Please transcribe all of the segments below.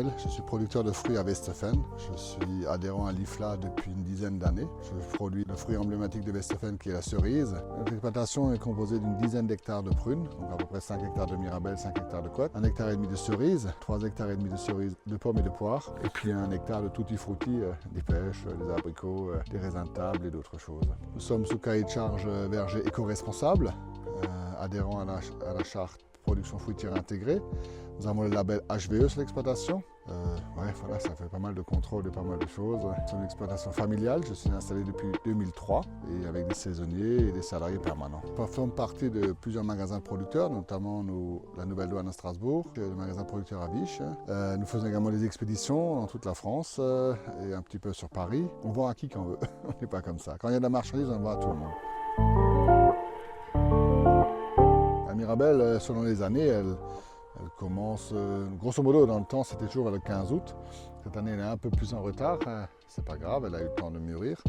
Michel, je suis producteur de fruits à Westhoffen. Je suis adhérent à l'IFLA depuis une dizaine d'années. Je produis le fruit emblématique de Westhoffen qui est la cerise. Notre exploitation est composée d'une dizaine d'hectares de prunes, donc à peu près 5 hectares de mirabelle, 5 hectares de cotte, 1,5 hectare de cerises, 3,5 hectares de cerises, de pommes et de poires, et puis 1 hectare de tutti frutti, des pêches, des abricots, des raisins de table et d'autres choses. Nous sommes sous cahier de charge verger éco-responsable, adhérent à la charte production fruitière intégrée. Nous avons le label HVE sur l'exploitation. Voilà, ça fait pas mal de contrôles de pas mal de choses. C'est une exploitation familiale, je suis installé depuis 2003 et avec des saisonniers et des salariés permanents. Nous faisons partie de plusieurs magasins de producteurs, notamment la Nouvelle Douane à Strasbourg, le magasin producteur à Viche. Nous faisons également des expéditions dans toute la France et un petit peu sur Paris. On vend à qui quand on veut, on n'est pas comme ça. Quand il y a de la marchandise, on vend à tout le monde. La mirabelle, selon les années, elle commence, grosso modo, dans le temps, c'était toujours le 15 août. Cette année, elle est un peu plus en retard. C'est pas grave, elle a eu le temps de mûrir.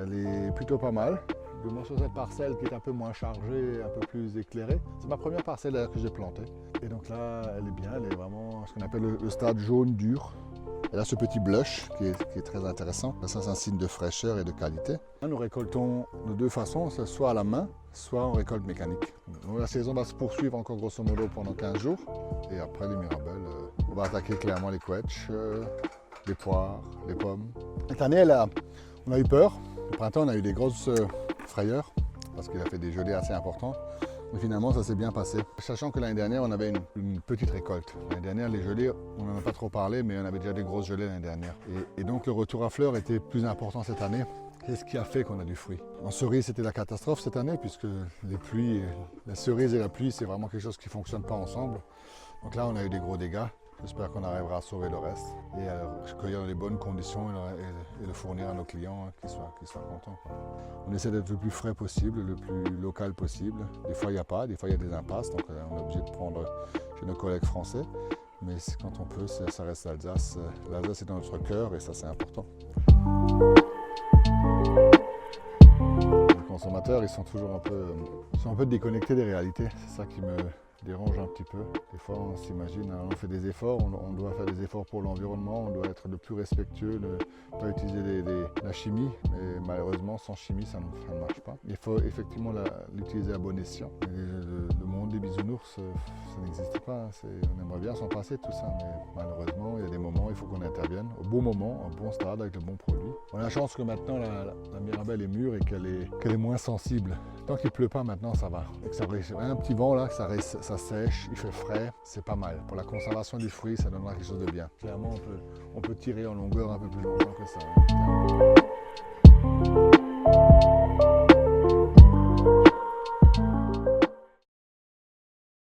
Elle est plutôt pas mal. Je montre sur cette parcelle qui est un peu moins chargée, un peu plus éclairée. C'est ma première parcelle que j'ai plantée. Et donc là, elle est bien, elle est vraiment ce qu'on appelle le stade jaune dur. Elle a ce petit blush qui est très intéressant. Ça, c'est un signe de fraîcheur et de qualité. Nous récoltons de deux façons, soit à la main, soit en récolte mécanique. Donc, la saison va se poursuivre encore grosso modo pendant 15 jours. Et après les mirabelles, on va attaquer clairement les quetchs, les poires, les pommes. Cette année, on a eu peur. Le printemps, on a eu des grosses frayeurs parce qu'il a fait des gelées assez importantes. Mais finalement, ça s'est bien passé. Sachant que l'année dernière, on avait une petite récolte. L'année dernière, les gelées, on n'en a pas trop parlé, mais on avait déjà des grosses gelées l'année dernière. Et donc, le retour à fleurs était plus important cette année. C'est ce qui a fait qu'on a du fruit. En cerise, c'était la catastrophe cette année, puisque les pluies, la cerise et la pluie, c'est vraiment quelque chose qui ne fonctionne pas ensemble. Donc là, on a eu des gros dégâts. J'espère qu'on arrivera à sauver le reste et à cueillir dans les bonnes conditions et le fournir à nos clients qui soient contents. On essaie d'être le plus frais possible, le plus local possible. Des fois, il n'y a pas, des fois, il y a des impasses, donc on est obligé de prendre chez nos collègues français. Mais quand on peut, ça reste l'Alsace. L'Alsace est dans notre cœur et ça, c'est important. Les consommateurs, ils sont toujours un peu déconnectés des réalités. C'est ça qui me dérange un petit peu. Des fois, on s'imagine, on fait des efforts, on doit faire des efforts pour l'environnement, on doit être le plus respectueux, ne pas utiliser la chimie. Mais malheureusement, sans chimie, ça ne marche pas. Il faut effectivement l'utiliser à bon escient. Le monde des bisounours, ça n'existe pas. On aimerait bien s'en passer tout ça, mais malheureusement, il y a des moments, il faut qu'on intervienne au bon moment, au bon stade, avec le bon produit. On a la chance que maintenant, la mirabelle est mûre et qu'elle est moins sensible. Tant qu'il ne pleut pas maintenant, ça va. Et que ça un petit vent là, que ça sèche, il fait frais, c'est pas mal. Pour la conservation du fruit, ça donnera quelque chose de bien. Clairement, on peut tirer en longueur un peu plus longtemps que ça.